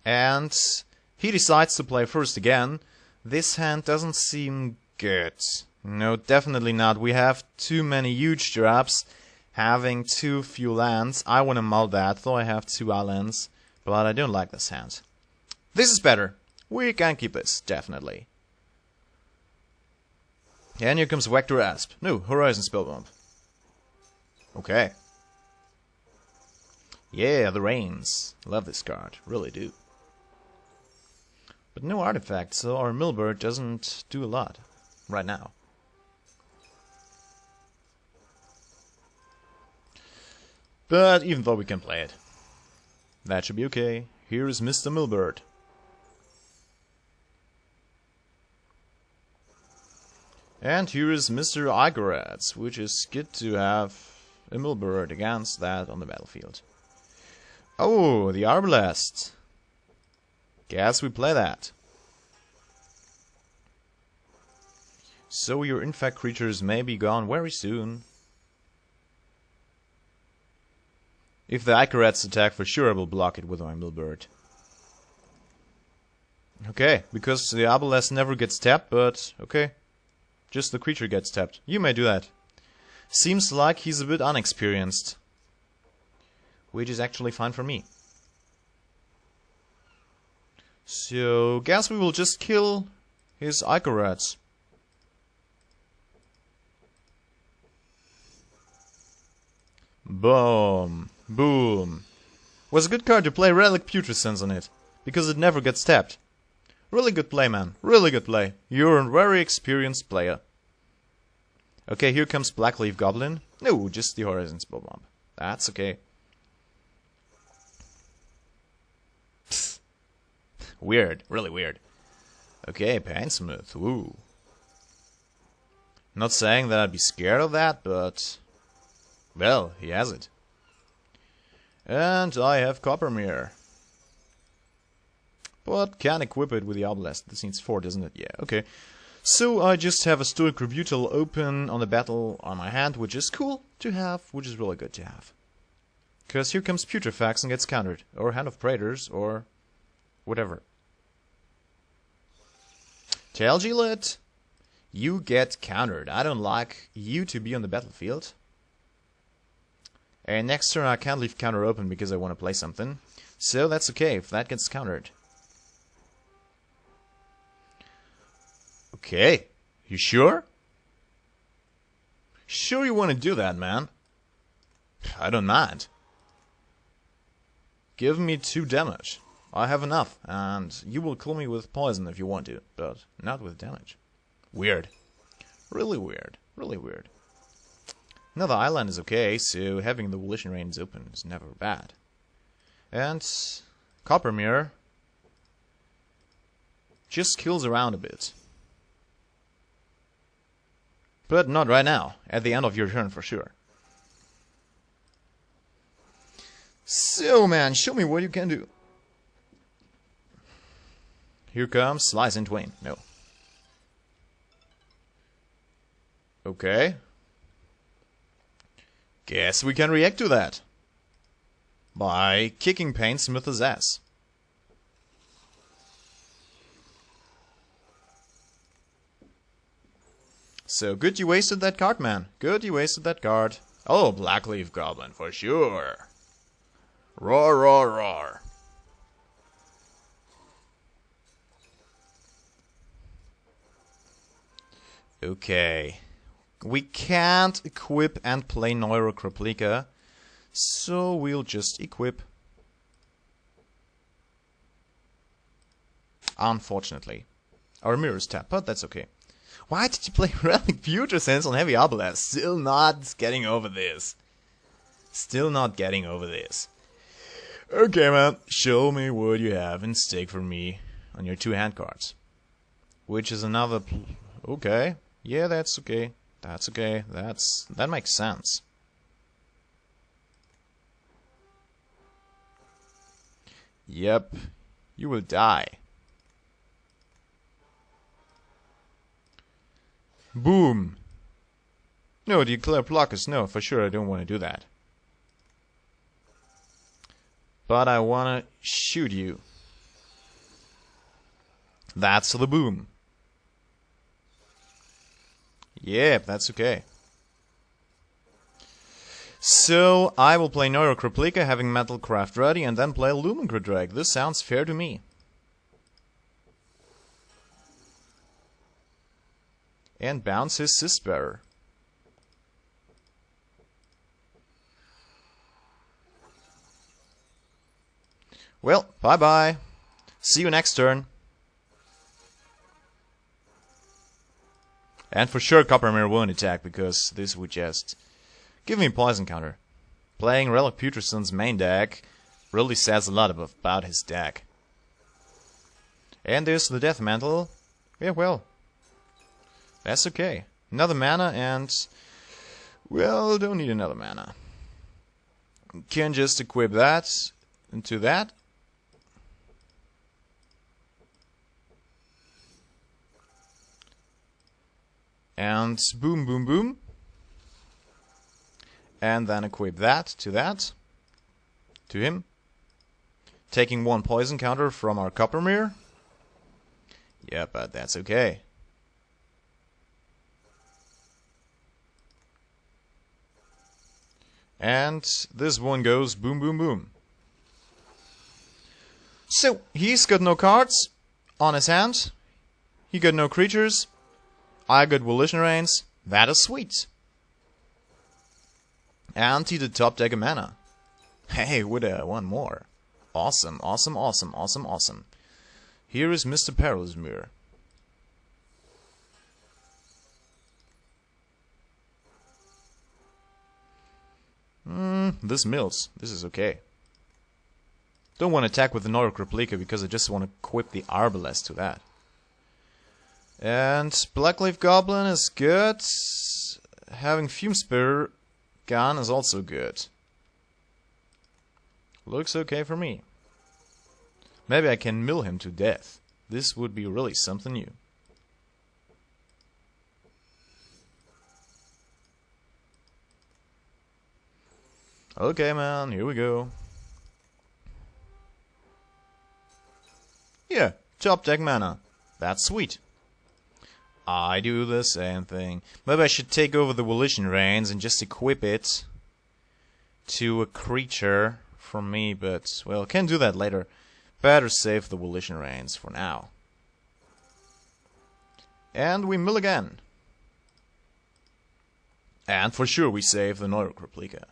And he decides to play first again. This hand doesn't seem good. No, definitely not. We have too many huge drops, having too few lands. I want to mull that, though I have 2 islands. But I don't like this hand. This is better. We can keep this, definitely. And here comes Vector Asp. No, Horizon Spellbomb. Okay. Yeah, the Rains. Love this card. Really do. But no artifact, so our Millbird doesn't do a lot. Right now. But even though we can play it, that should be okay. Here is Mr. Millbird. And here is Mr. AyKayDrafting, which is good to have a Millbird against that on the battlefield. Oh, the Arbalest. Guess we play that. So your infect creatures may be gone very soon. If the AyKayDrafting attack, for sure I will block it with my Millbird. Okay, because the Arbalest never gets tapped, but okay. Just the creature gets tapped. You may do that. Seems like he's a bit unexperienced. Which is actually fine for me. So, guess we will just kill his AyKayDrafting. Boom. Boom. Was a good card to play Relic Putrescence on it, because it never gets tapped. Really good play, man. Really good play. You're a very experienced player. Okay, here comes Blackleaf Goblin. No, just the Horizon Spellbomb. That's okay. Psst. Weird. Really weird. Okay, Painsmith. Ooh. Not saying that I'd be scared of that, but... well, he has it. And I have Coppermere. But can't equip it with the Arbalest. This needs 4, doesn't it? Yeah, okay. So I just have a Stoic Rebutal open on the battle on my hand, which is cool to have, which is really good to have. Because here comes Putrefax and gets countered. Or Hand of Praetors, or whatever. Tailgillet, you get countered. I don't like you to be on the battlefield. And next turn I can't leave counter open because I want to play something. So that's okay if that gets countered. Okay. You sure? Sure you want to do that, man? I don't mind. Give me 2 damage. I have enough, and you will kill me with poison if you want to, but not with damage. Weird. Really weird. Really weird. Now the island is okay, so having the Volition Reins open is never bad. And Coppermere just kills around a bit. But not right now, at the end of your turn for sure. So man, show me what you can do. Here comes Slice in Twain. No. Okay. Guess we can react to that. By kicking Painsmith's ass. So good you wasted that card, man. Good you wasted that card. Oh, Blackleaf Goblin, for sure. Roar, roar, roar. Okay. We can't equip and play Neurocroplica, so we'll just equip. Unfortunately. Our mirror's tap, but that's okay. Why did you play Relic Putrescence on Heavy Arbalest? Still not getting over this. Still not getting over this. Okay, man. Show me what you have in stake for me on your 2 hand cards. Which is another... okay. Yeah, that's okay. That's okay. That makes sense. Yep. You will die. Boom. No, declare blockers. No, for sure I don't want to do that. But I want to shoot you. That's the boom. Yep, that's okay. So, I will play Neurok Replica, having Metalcraft ready, and then play Lumincre Drake. This sounds fair to me. And bounce his Sistbearer. Well, bye-bye. See you next turn. And for sure Coppermere won't attack, because this would just give me a poison counter. Playing Relic Putrescent's main deck really says a lot about his deck. And there's the Death Mantle. Yeah, well, that's okay. Another mana and, well, don't need another mana. Can just equip that into that. And boom, boom, boom. And then equip that to him. Taking one poison counter from our Coppermere. Yeah, but that's okay. And this one goes boom, boom, boom. So, he's got no cards on his hand. He got no creatures. I got Volition Reins. That is sweet. And he did top deck a mana. Hey, with one more. Awesome, awesome, awesome, awesome, awesome. Here is Mr. Perilous Mirror. This mills. This is okay. Don't want to attack with the Neurok Replica because I just want to equip the Arbalest to that. And Blackleaf Goblin is good. Having Fume Spear gone is also good. Looks okay for me. Maybe I can mill him to death. This would be really something new. Okay, man, here we go. Yeah, top deck mana. That's sweet. I do the same thing. Maybe I should take over the Volition Reins and just equip it to a creature from me, but, well, can do that later. Better save the Volition Reins for now. And we mill again. And for sure we save the Neurok Replica.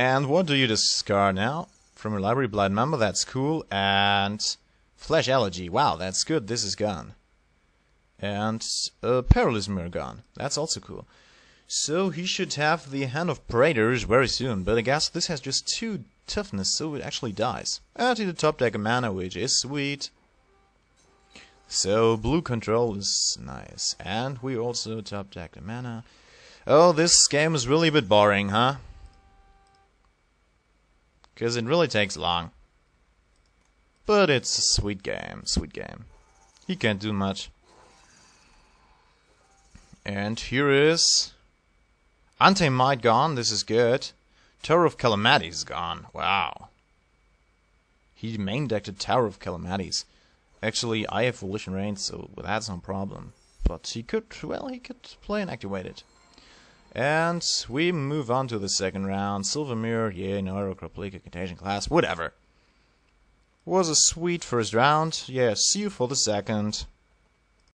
And what do you discard now? From your library, Blind Mamba, that's cool. And Flesh Allergy, wow, that's good, this is gone. And Perilous Mirror gone, that's also cool. So he should have the Hand of Praetors very soon, but I guess this has just 2 toughness, so it actually dies. And he did top deck a mana, which is sweet. So blue control is nice. And we also top decked a mana. Oh, this game is really a bit boring, huh? Because it really takes long. But it's a sweet game, sweet game. He can't do much. And here is Anti-Might gone, this is good. Tower of Calamities gone, wow. He main decked a Tower of Calamities. Actually, I have Volition Reins, so that's no problem. But he could, well, he could play and activate it. And we move on to the second round. Silver Mirror, yeah, Neurok Replica, Contagion Class, whatever. Was a sweet first round. Yeah, see you for the second.